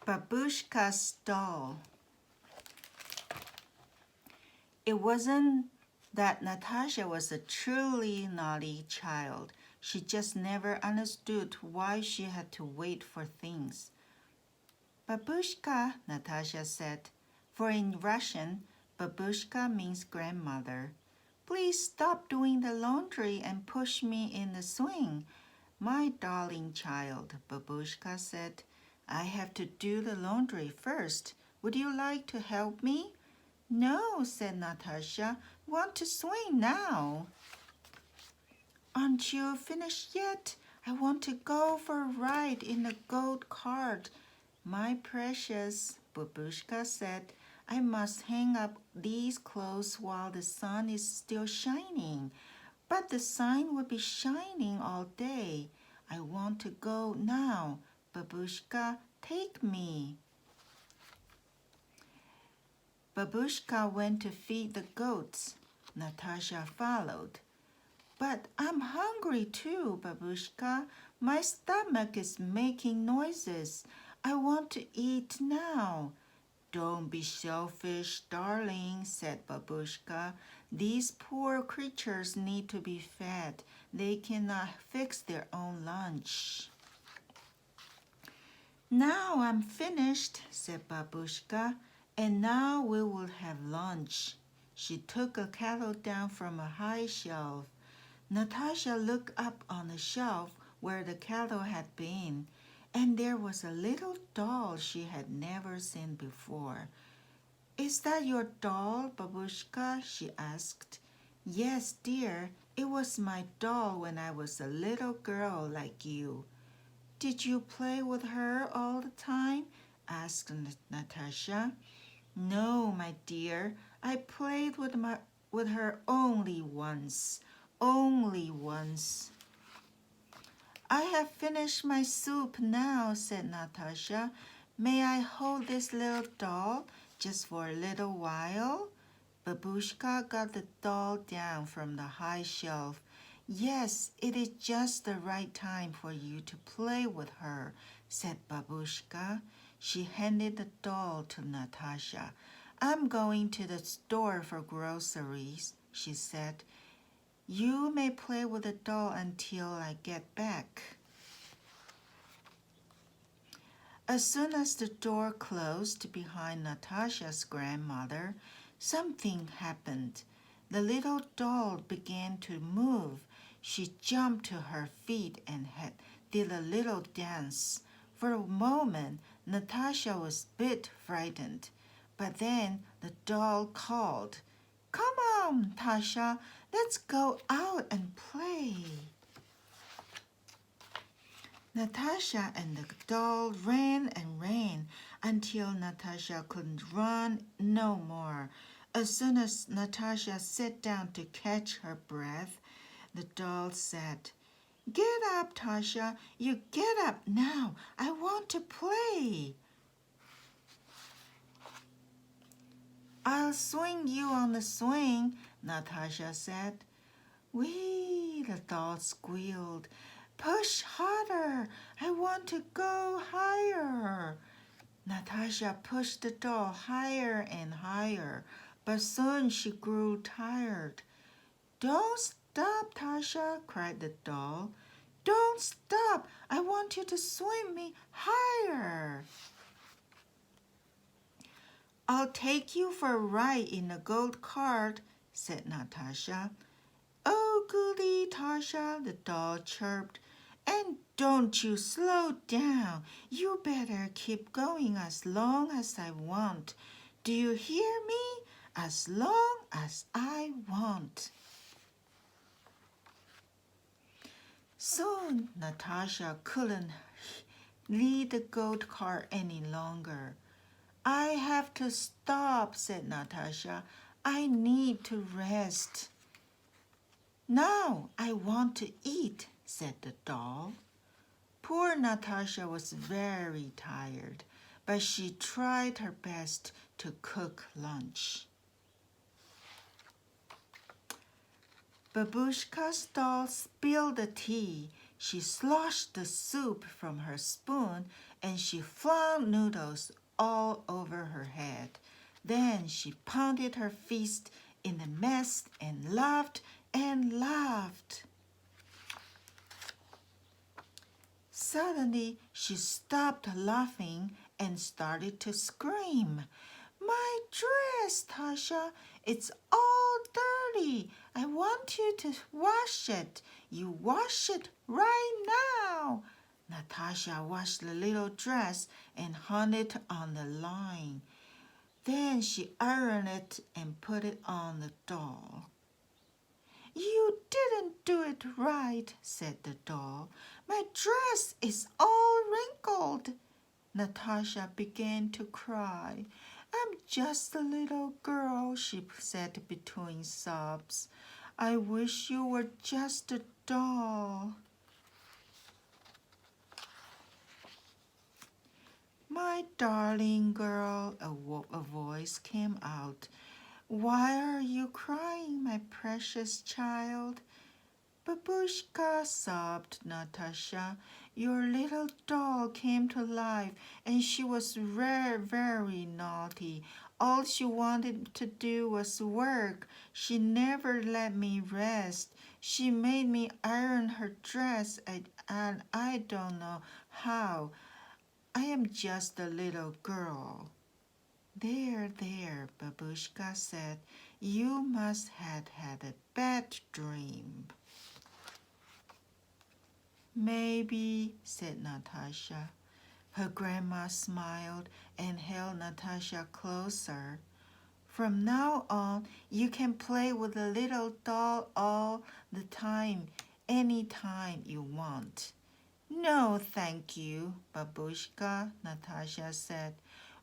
Babushka's doll. It wasn't that Natasha was a truly naughty child. She just never understood why she had to wait for things. Babushka, Natasha said, for in Russian, Babushka means grandmother. Please stop doing the laundry and push me in the swing. My darling child, Babushka said, I have to do the laundry first. Would you like to help me? No, said Natasha. Want to swing now. Aren't you finished yet? I want to go for a ride in the gold cart. My precious, Babushka said, I must hang up these clothes while the sun is still shining. But the sun will be shining all day. I want to go now. Babushka, take me. Babushka went to feed the goats. Natasha followed. But I'm hungry too, Babushka. My stomach is making noises. I want to eat now. Don't be selfish, darling, said Babushka. These poor creatures need to be fed. They cannot fix their own lunch. Now I'm finished, said Babushka, and now we will have lunch. She took a kettle down from a high shelf. Natasha looked up on the shelf where the kettle had been, and there was a little doll she had never seen before. Is that your doll, Babushka? She asked. Yes, dear, it was my doll when I was a little girl like you. Did you play with her all the time? Asked Natasha. No, my dear, I played with her only once. Only once. I have finished my soup now, said Natasha. May I hold this little doll just for a little while? Babushka got the doll down from the high shelf. Yes, it is just the right time for you to play with her, said Babushka. She handed the doll to Natasha. I'm going to the store for groceries, she said. You may play with the doll until I get back. As soon as the door closed behind Natasha's grandmother, something happened. The little doll began to move. She jumped to her feet and did a little dance. For a moment, Natasha was a bit frightened, but then the doll called, Come on, Tasha, let's go out and play. Natasha and the doll ran and ran until Natasha couldn't run no more. As soon as Natasha sat down to catch her breath, the doll said, Get up, Tasha. You get up now. I want to play. I'll swing you on the swing, Natasha said. Wee, the doll squealed. Push harder. I want to go higher. Natasha pushed the doll higher and higher, but soon she grew tired. Don't stop, Tasha, cried the doll. Don't stop. I want you to swing me higher. I'll take you for a ride in the gold cart, said Natasha. Oh, goody, Tasha, the doll chirped. And don't you slow down. You better keep going as long as I want. Do you hear me? As long as I want. Soon Natasha couldn't lead the goat cart any longer. I have to stop, said Natasha. I need to rest. Now I want to eat, said the doll. Poor Natasha was very tired, but she tried her best to cook lunch. Babushka's doll spilled the tea. She sloshed the soup from her spoon and she flung noodles all over her head. Then she pounded her fist in the mess and laughed and laughed. Suddenly, she stopped laughing and started to scream. My dress, Tasha, it's all dirty. I want you to wash it. You wash it right now. Natasha washed the little dress and hung it on the line. Then she ironed it and put it on the doll. You didn't do it right, said the doll. My dress is all wrinkled. Natasha began to cry. I'm just a little girl, she said between sobs. I wish you were just a doll. My darling girl, a voice came out. Why are you crying, my precious child? Babushka, sobbed Natasha. Your little doll came to life and she was very, very naughty. All she wanted to do was work. She never let me rest. She made me iron her dress and I don't know how. I am just a little girl. There, Babushka said. You must have had a bad dream. Maybe, said Natasha. Her grandma smiled and held Natasha closer. From now on, you can play with the little doll all the time, any time you want. No, thank you, Babushka, Natasha said.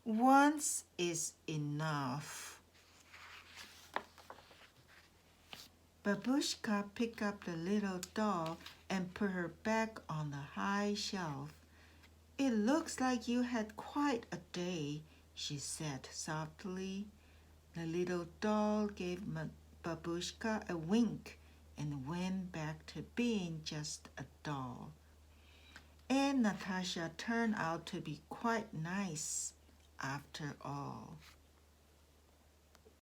Once is enough. Babushka picked up the little doll and put her back on the high shelf. It looks like you had quite a day, she said softly. The little doll gave Babushka a wink and went back to being just a doll. And Natasha turned out to be quite nice after all.